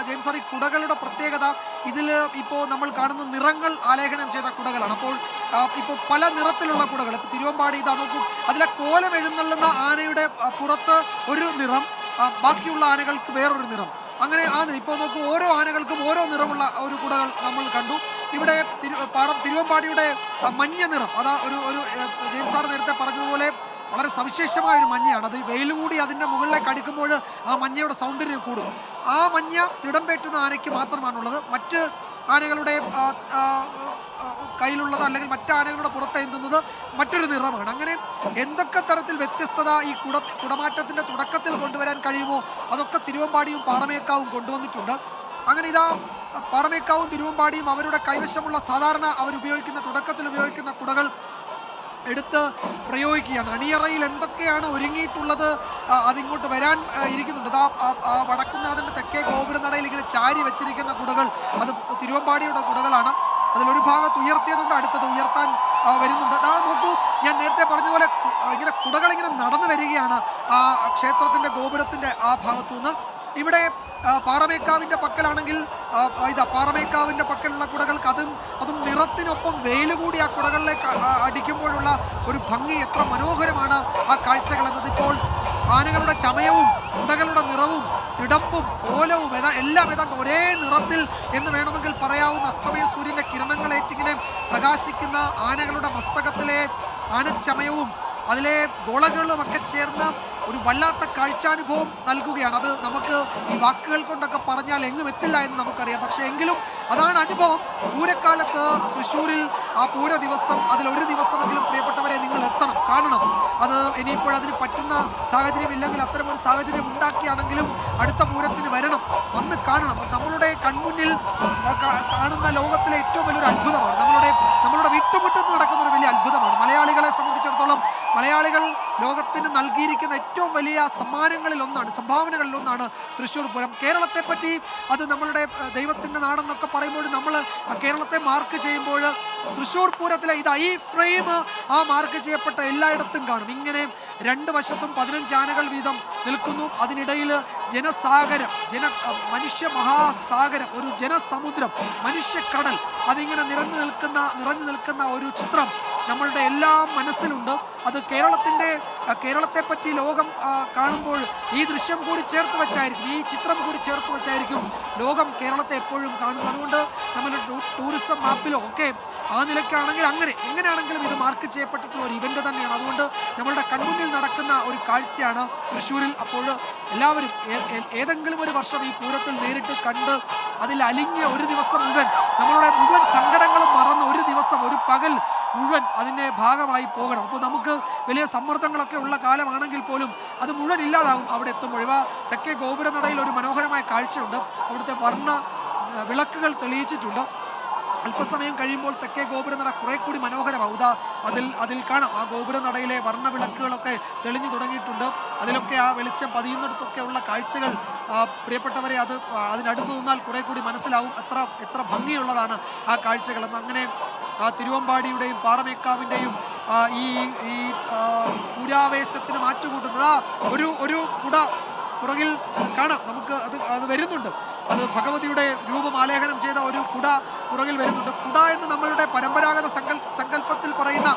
James ഈ കുടകളുടെ പ്രത്യേകത ഇതിൽ ഇപ്പോൾ നമ്മൾ കാണുന്ന നിറങ്ങൾ ആലേഖനം ചെയ്ത കുടകളാണ്. അപ്പോൾ ഇപ്പോൾ പല നിറത്തിലുള്ള കുടകൾ, ഇപ്പോൾ തിരുവമ്പാടി ഇതാ നോക്കും, അതിലെ കോലം എഴുന്നള്ളുന്ന ആനയുടെ പുറത്ത് ഒരു നിറം, ബാക്കിയുള്ള ആനകൾക്ക് വേറൊരു നിറം. അങ്ങനെ ഇപ്പോൾ നോക്കൂ, ഓരോ ആനകൾക്കും ഓരോ നിറമുള്ള ഒരു കുടകൾ നമ്മൾ കണ്ടു. ഇവിടെ തിരുവമ്പാടിയുടെ മഞ്ഞ നിറം, അതാ ഒരു ജെയിംസ് സാർ നേരത്തെ പറഞ്ഞതുപോലെ വളരെ സവിശേഷമായ ഒരു മഞ്ഞയാണ്. അത് വെയിൽ കൂടി അതിൻ്റെ മുകളിലേക്ക് അടിക്കുമ്പോൾ ആ മഞ്ഞയുടെ സൗന്ദര്യം കൂടും. ആ മഞ്ഞ തിടമ്പേറ്റുന്ന ആനയ്ക്ക് മാത്രമാണുള്ളത്. മറ്റ് ആനകളുടെ കയ്യിലുള്ളത് അല്ലെങ്കിൽ മറ്റ് ആനകളുടെ പുറത്ത് എന്തുന്നത് മറ്റൊരു നിറമാണ്. അങ്ങനെ എന്തൊക്കെ തരത്തിൽ വ്യത്യസ്തത ഈ കുടമാറ്റത്തിൻ്റെ തുടക്കത്തിൽ കൊണ്ടുവരാൻ കഴിയുമോ അതൊക്കെ തിരുവമ്പാടിയും പാറമേക്കാവും കൊണ്ടുവന്നിട്ടുണ്ട്. അങ്ങനെ ഇതാ പാറമേക്കാവും തിരുവമ്പാടിയും അവരുടെ കൈവശമുള്ള സാധാരണ അവരുപയോഗിക്കുന്ന തുടക്കത്തിൽ ഉപയോഗിക്കുന്ന കുടകൾ എടുത്ത് പ്രയോഗിക്കുകയാണ്. അണിയറയിൽ എന്തൊക്കെയാണ് ഒരുങ്ങിയിട്ടുള്ളത് അതിങ്ങോട്ട് വരാൻ ഇരിക്കുന്നുണ്ട്. ആ വടക്കുന്നാഥൻ്റെ തെക്കേ ഗോപുരനടയിൽ ഇങ്ങനെ ചാരി വെച്ചിരിക്കുന്ന കുടകൾ അത് തിരുവമ്പാടിയുടെ കുടകളാണ്. അതിലൊരു ഭാഗത്ത് ഉയർത്തിയതുകൊണ്ട് അടുത്തത് ഉയർത്താൻ വരുന്നുണ്ട്. അതാ നോക്കൂ, ഞാൻ നേരത്തെ പറഞ്ഞതുപോലെ ഇങ്ങനെ കുടകളിങ്ങനെ നടന്നു വരികയാണ് ആ ക്ഷേത്രത്തിൻ്റെ ഗോപുരത്തിൻ്റെ ആ ഭാഗത്തുനിന്ന്. ഇവിടെ പാറമേക്കാവിൻ്റെ പക്കലാണെങ്കിൽ പാറമേക്കാവിൻ്റെ പക്കലുള്ള കുടകൾക്ക് അതും നിറത്തിനൊപ്പം വെയിൽ കൂടി ആ കുടകളിലേക്ക് അടിക്കുമ്പോഴുള്ള ഒരു ഭംഗി, എത്ര മനോഹരമാണ് ആ കാഴ്ചകൾ എന്നത്. ഇപ്പോൾ ആനകളുടെ ചമയവും കുടകളുടെ നിറവും തിടമ്പും കോലവും എല്ലാം ഏതാണ്ട് ഒരേ നിറത്തിൽ എന്ന് വേണമെങ്കിൽ പറയാവുന്ന അസ്തമയ സൂര്യൻ്റെ കിരണങ്ങളേറ്റിങ്ങനെ പ്രകാശിക്കുന്ന ആനകളുടെ മസ്തകത്തിലെ ആനച്ചമയവും അതിലെ ഗോളകളും ഒക്കെ ചേർന്ന് ഒരു വല്ലാത്ത കാഴ്ചാനുഭവം നൽകുകയാണ്. അത് നമുക്ക് ഈ വാക്കുകൾ കൊണ്ടൊക്കെ പറഞ്ഞാൽ എങ്ങും എത്തില്ല എന്ന് നമുക്കറിയാം. പക്ഷേ എങ്കിലും അതാണ് അനുഭവം. പൂരക്കാലത്ത് തൃശ്ശൂരിൽ ആ പൂര ദിവസം അതിലൊരു ദിവസമെങ്കിലും പ്രിയപ്പെട്ടവരെ നിങ്ങൾ എത്തണം, കാണണം. അത് ഇനിയിപ്പോഴതിന് പറ്റുന്ന സാഹചര്യം ഇല്ലെങ്കിൽ അത്തരമൊരു സാഹചര്യം ഉണ്ടാക്കിയാണെങ്കിലും അടുത്ത പൂരത്തിന് വരണം, വന്ന് കാണണം. നമ്മളുടെ കൺമുന്നിൽ കാണുന്ന ലോകത്തിലെ ഏറ്റവും വലിയൊരു അത്ഭുതമാണ്, നമ്മളുടെ വീട്ടുമുറ്റത്ത് നടക്കുന്ന ഒരു വലിയ അത്ഭുതമാണ്. മലയാളികളെ സംബന്ധിച്ചിടത്തോളം മലയാളികൾ ലോകത്തിന് നൽകിയിരിക്കുന്ന ഏറ്റവും വലിയ സംഭാവനകളിലൊന്നാണ് തൃശ്ശൂർ പൂരം. കേരളത്തെപ്പറ്റി അത് നമ്മളുടെ ദൈവത്തിൻ്റെ നാടെന്നൊക്കെ പറയുമ്പോൾ നമ്മൾ കേരളത്തെ മാർക്ക് ചെയ്യുമ്പോൾ തൃശ്ശൂർ പൂരത്തിലെ ഈ ഫ്രെയിം ആ മാർക്ക് ചെയ്യപ്പെട്ട എല്ലായിടത്തും കാണും. ഇങ്ങനെ രണ്ട് വശത്തും 15 ആനകൾ വീതം നിൽക്കുന്നു. അതിനിടയിൽ ജനസാഗരം, മനുഷ്യ മഹാസാഗരം, ഒരു ജനസമുദ്രം, മനുഷ്യക്കടൽ, അതിങ്ങനെ നിറഞ്ഞു നിൽക്കുന്ന ഒരു ചിത്രം നമ്മളുടെ എല്ലാം മനസ്സിലുണ്ട്. അത് കേരളത്തെപ്പറ്റി ലോകം കാണുമ്പോൾ ഈ ദൃശ്യം കൂടി ചേർത്ത് വെച്ചായിരിക്കും, ഈ ചിത്രം കൂടി ചേർത്ത് വെച്ചായിരിക്കും ലോകം കേരളത്തെ എപ്പോഴും കാണുന്നത്. അതുകൊണ്ട് നമ്മുടെ ടൂറിസം മാപ്പിലോ ഒക്കെ ആ നിലയ്ക്കാണെങ്കിൽ എങ്ങനെയാണെങ്കിലും ഇത് മാർക്ക് ചെയ്യപ്പെട്ടിട്ടുള്ള ഒരു ഇവൻ്റ് തന്നെയാണ്. അതുകൊണ്ട് നമ്മളുടെ കൺമുന്നിൽ നടക്കുന്ന ഒരു കാഴ്ചയാണ് തൃശ്ശൂരിൽ. അപ്പോൾ എല്ലാവരും ഏതെങ്കിലും ഒരു വർഷം ഈ പൂരത്തിൽ നേരിട്ട് കണ്ട് അതിൽ അലിഞ്ഞ ഒരു ദിവസം മുഴുവൻ, നമ്മളുടെ മുഴുവൻ സങ്കടങ്ങളും മറന്ന ഒരു ദിവസം, ഒരു പകൽ മുഴുവൻ അതിൻ്റെ ഭാഗമായി പോകണം. അപ്പോൾ നമുക്ക് വലിയ സമ്മർദ്ദങ്ങളൊക്കെ ഉള്ള കാലമാണെങ്കിൽ പോലും അത് മുഴുവൻ ഇല്ലാതാകും അവിടെ എത്തുമ്പോൾ. തെക്കേ ഗോപുരനടയിൽ ഒരു മനോഹരമായ കാഴ്ചയുണ്ട്. അവിടുത്തെ വർണ്ണ വിളക്കുകൾ തെളിയിച്ചിട്ടുണ്ട്. അല്പസമയം കഴിയുമ്പോൾ തെക്കേ ഗോപുരനട കുറെ കൂടി മനോഹരമാവും. അതിൽ കാണാം ആ ഗോപുരനടയിലെ വർണ്ണ വിളക്കുകളൊക്കെ തെളിഞ്ഞു തുടങ്ങിയിട്ടുണ്ട്. അതിലൊക്കെ ആ വെളിച്ചം പതിയുന്നിടത്തൊക്കെ ഉള്ള കാഴ്ചകൾ പ്രിയപ്പെട്ടവരെ അതിനടുത്ത് നിന്നാൽ കുറെ കൂടി മനസ്സിലാവും എത്ര ഭംഗിയുള്ളതാണ് ആ കാഴ്ചകളെന്ന്. അങ്ങനെ ആ തിരുവമ്പാടിയുടെയും പാറമേക്കാവിൻ്റെയും ഈ പുരാവേശത്തിന് മാറ്റുകൂട്ടുന്നത് ഒരു കുട പുറകിൽ കാണാം. നമുക്ക് അത് വരുന്നുണ്ട്. അത് ഭഗവതിയുടെ രൂപം ആലേഖനം ചെയ്ത ഒരു കുട പുറകിൽ വരുന്നുണ്ട്. കുട എന്ന് നമ്മളുടെ പരമ്പരാഗത സങ്കല്പത്തിൽ പറയുന്ന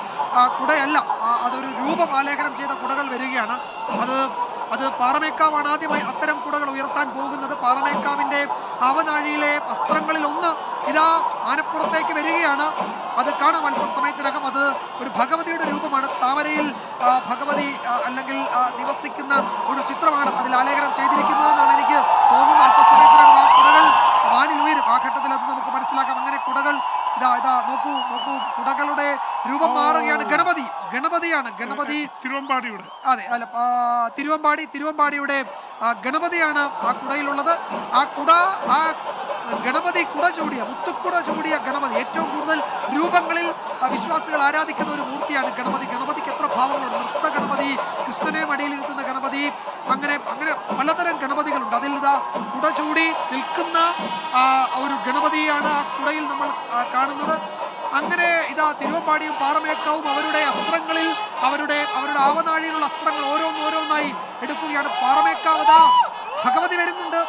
കുടയല്ല, അതൊരു രൂപം ആലേഖനം ചെയ്ത കുടകൾ വരികയാണ്. അത് പാറമേക്കാവാണ് ആദ്യമായി അത്തരം കുടകൾ ഉയർത്താൻ പോകുന്നത്. പാറമേക്കാവിൻ്റെ ആവനാഴിയിലെ അസ്ത്രങ്ങളിൽ ഒന്ന് ആനപ്പുറത്തേക്ക് വരികയാണ്. അത് കാണാം അല്പസമയത്തിനകം. അത് ഒരു ഭഗവതിയുടെ രൂപമാണ്. താമരയിൽ ഭഗവതി അല്ലെങ്കിൽ നിവസിക്കുന്ന ഒരു ചിത്രമാണ് അതിൽ ആലേഖനം ചെയ്തിരിക്കുന്നതെന്നാണ് എനിക്ക് തോന്നുന്നത്. അല്പസമയത്തിനകം ആ കുടകൾ വാനിൽ ഉയരും. ആ ഘട്ടത്തിൽ അത് നമുക്ക് മനസ്സിലാക്കാം. അങ്ങനെ കുടകൾ നോക്കൂ കുടകളുടെ രൂപം മാറുകയാണ്. ഗണപതിയാണ് തിരുവമ്പാടിയുടെ. അതെ, അല്ല, തിരുവമ്പാടിയുടെ ഗണപതിയാണ് ആ കുടയിലുള്ളത്. ആ ഗണപതി കുട ചൂടിയ, മുത്തുക്കുട ചൂടിയ ഗണപതി, ഏറ്റവും കൂടുതൽ രൂപങ്ങളിൽ വിശ്വാസികൾ ആരാധിക്കുന്ന ഒരു മൂർത്തിയാണ് ഗണപതിക്ക് എത്ര ഭാവങ്ങളുണ്ട്. നൃത്ത ഗണപതി, കൃഷ്ണനെ മടിയിലിരുത്തുന്ന ഗണപതി, അങ്ങനെ പലതരം ഗണപതികളുണ്ട്. അതിൽ കുട ചൂടി നിൽക്കുന്ന ഒരു ഗണപതിയാണ് ആ കുടയിൽ നമ്മൾ കാണുന്നത്. അങ്ങനെ തിരുവമ്പാടിയും പാറമേക്കാവും അവരുടെ അസ്ത്രങ്ങളിൽ അവരുടെ ആവനാഴിയിലുള്ള അസ്ത്രങ്ങൾ ഓരോന്നായി എടുക്കുകയാണ്. പാറമേക്കാവ് ഭഗവതി വരുന്നുണ്ട്.